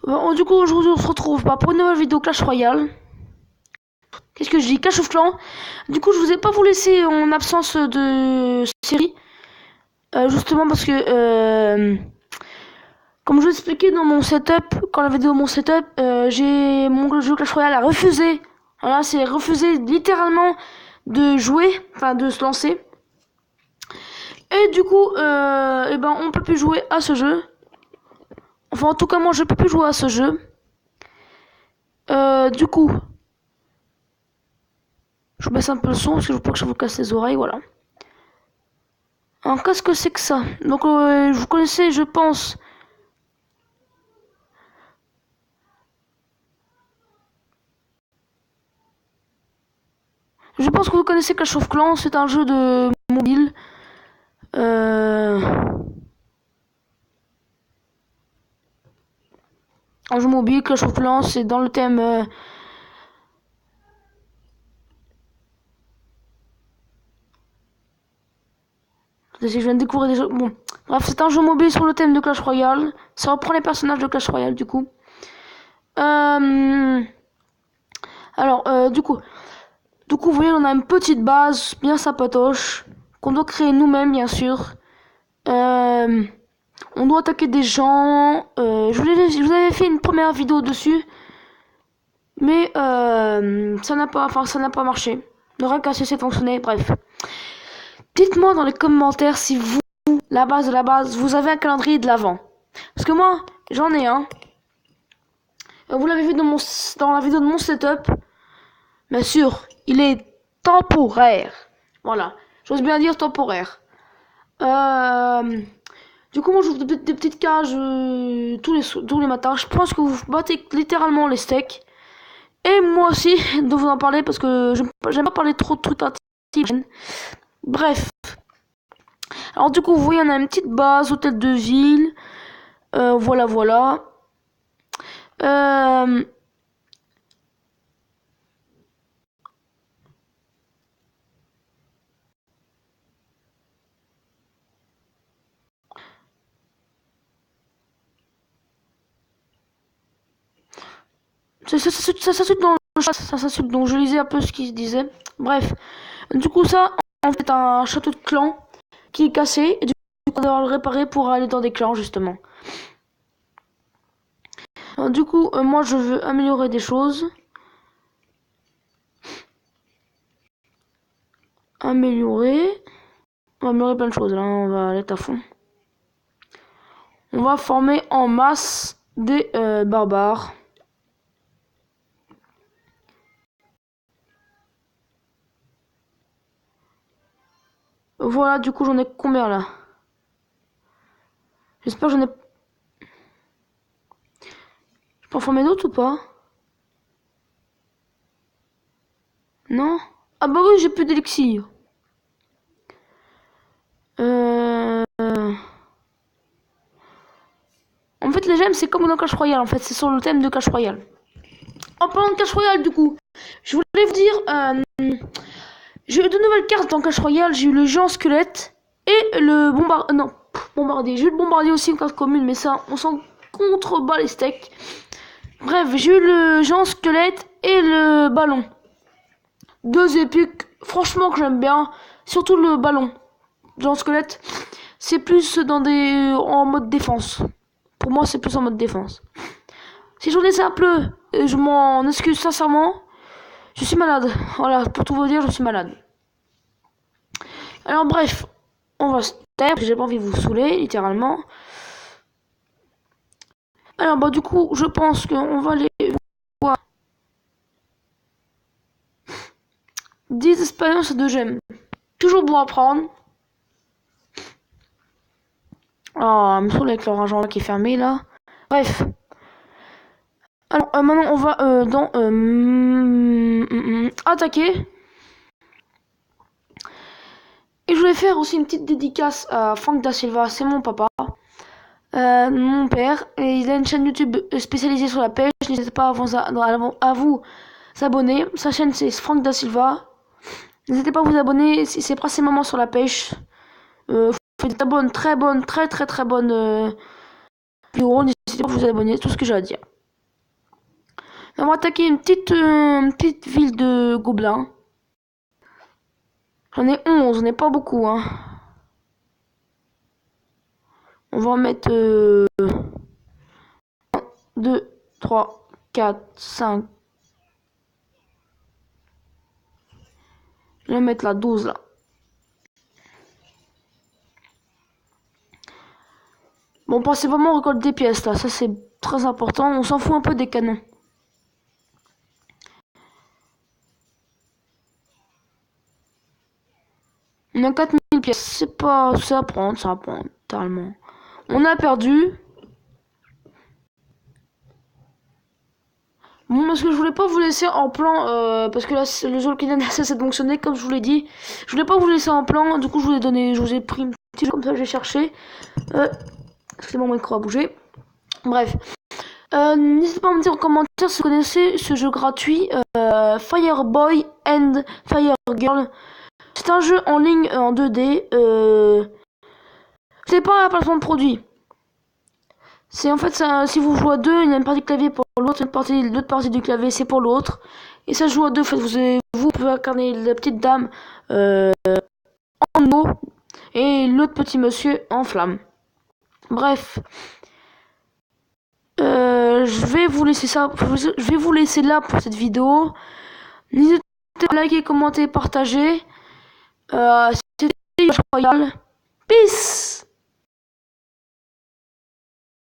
Du coup, aujourd'hui, on se retrouve pour une nouvelle vidéo Clash Royale. Qu'est-ce que je dis? Clash of Clans. Du coup, je vous ai pas vous laisser en absence de série. Justement parce que, comme je vous expliquais dans mon setup, quand la vidéo mon setup, j'ai mon jeu Clash Royale a refusé. Voilà, c'est refusé littéralement de jouer, enfin de se lancer. Et du coup, on peut plus jouer à ce jeu. Enfin, en tout cas, moi, je peux plus jouer à ce jeu. Du coup, je baisse un peu le son parce que je veux pas que ça vous casse les oreilles, voilà. Alors, qu'est-ce que c'est que ça? Donc, vous connaissez, je pense. Je pense que vous connaissez Clash of Clans, c'est un jeu de mobile. Un jeu mobile, Clash of Clans, c'est dans le thème... Je viens de découvrir des jeux... Bon, bref, c'est un jeu mobile sur le thème de Clash Royale. Ça reprend les personnages de Clash Royale, du coup. Du coup, vous voyez, on a une petite base bien sapatoche qu'on doit créer nous-mêmes, bien sûr. On doit attaquer des gens. Je vous avais fait une première vidéo dessus, mais ça n'a pas marché. Ne rien qu'à cessé de fonctionner. Bref, dites-moi dans les commentaires si vous, la base de la base, vous avez un calendrier de l'avant. Parce que moi, j'en ai un. Vous l'avez vu dans la vidéo de mon setup. Bien sûr, il est temporaire. Voilà, j'ose bien dire temporaire. Du coup, moi, j'ouvre des petites cages tous les matins. Je pense que vous battez littéralement les steaks. Et moi aussi, de vous en parler parce que j'aime pas parler trop de trucs intimes. Bref. Alors, du coup, vous voyez, on a une petite base, hôtel de ville. Voilà. Ça s'insulte dans le chat, ça s'insulte, donc je lisais un peu ce qu'il se disait. Bref, du coup ça, en fait, un château de clan qui est cassé, et du coup on doit le réparer pour aller dans des clans, justement. Alors, du coup, moi je veux améliorer des choses. On va améliorer plein de choses, là, on va aller à fond. On va former en masse des barbares. Voilà, du coup, j'en ai combien là? J'espère que j'en ai... Je peux en former d'autres ou pas? Non? Ah bah oui, j'ai plus d'élixir. En fait, les gemmes, c'est comme dans Clash Royale, en fait, c'est sur le thème de Clash Royale. En parlant de Clash Royale, du coup, je voulais vous dire... j'ai eu de nouvelles cartes dans Clash Royale. J'ai eu le géant squelette et le bombardier. J'ai eu le bombardier aussi, une carte commune, mais ça, on s'en contrebat les steaks. Bref, j'ai eu le géant squelette et le ballon. Deux épiques, franchement, que j'aime bien. Surtout le ballon. Géant squelette, c'est plus en mode défense. Pour moi, c'est plus en mode défense. Si j'en ai ça un peu, je m'en excuse sincèrement. Je suis malade. Voilà, pour tout vous dire, je suis malade. Alors bref, on va se taire, parce que j'ai pas envie de vous saouler, littéralement. Alors bah du coup, je pense qu'on va aller voir 10 expériences de gemmes. Toujours bon à prendre. Oh, il me saoule avec leur agent là qui est fermé là. Bref. Alors maintenant on va dans attaquer. Et je voulais faire aussi une petite dédicace à Frank Da Silva, c'est mon papa. Mon père, et il a une chaîne YouTube spécialisée sur la pêche. N'hésitez pas à vous abonner. Sa chaîne c'est Frank Da Silva. N'hésitez pas à vous abonner, c'est principalement sur la pêche. Faites des très bonnes vidéos. N'hésitez pas à vous abonner, c'est tout ce que j'ai à dire. On va attaquer une petite ville de gobelins. J'en ai 11, on n'est pas beaucoup, hein. On va en mettre 1, 2, 3, 4, 5. Je vais mettre la 12 là. Bon, pensez vraiment récolter des pièces là, ça c'est très important. On s'en fout un peu des canons. On a 4000 pièces, c'est pas... ça va prendre, totalement. On a perdu. Bon, parce que je voulais pas vous laisser en plan, parce que là, le jeu qui vient de cesser de fonctionner, comme je vous l'ai dit. Je voulais pas vous laisser en plan, du coup, je vous ai pris une petite jeu comme ça, j'ai cherché. Excusez-moi, mon micro a bougé. Bref. N'hésitez pas à me dire en commentaire si vous connaissez ce jeu gratuit, Fireboy and Firegirl. C'est un jeu en ligne en 2D. C'est pas un placement de produit. C'est en fait ça, si vous jouez à deux, il y a une partie de clavier pour l'autre, l'autre partie du clavier c'est pour l'autre. Et ça se joue à deux. En fait, vous pouvez incarner la petite dame en eau et l'autre petit monsieur en flamme. Bref, je vais vous laisser ça. Je vais vous laisser là pour cette vidéo. N'hésitez pas à liker, commenter, partager. C'était Clash Royale. Peace.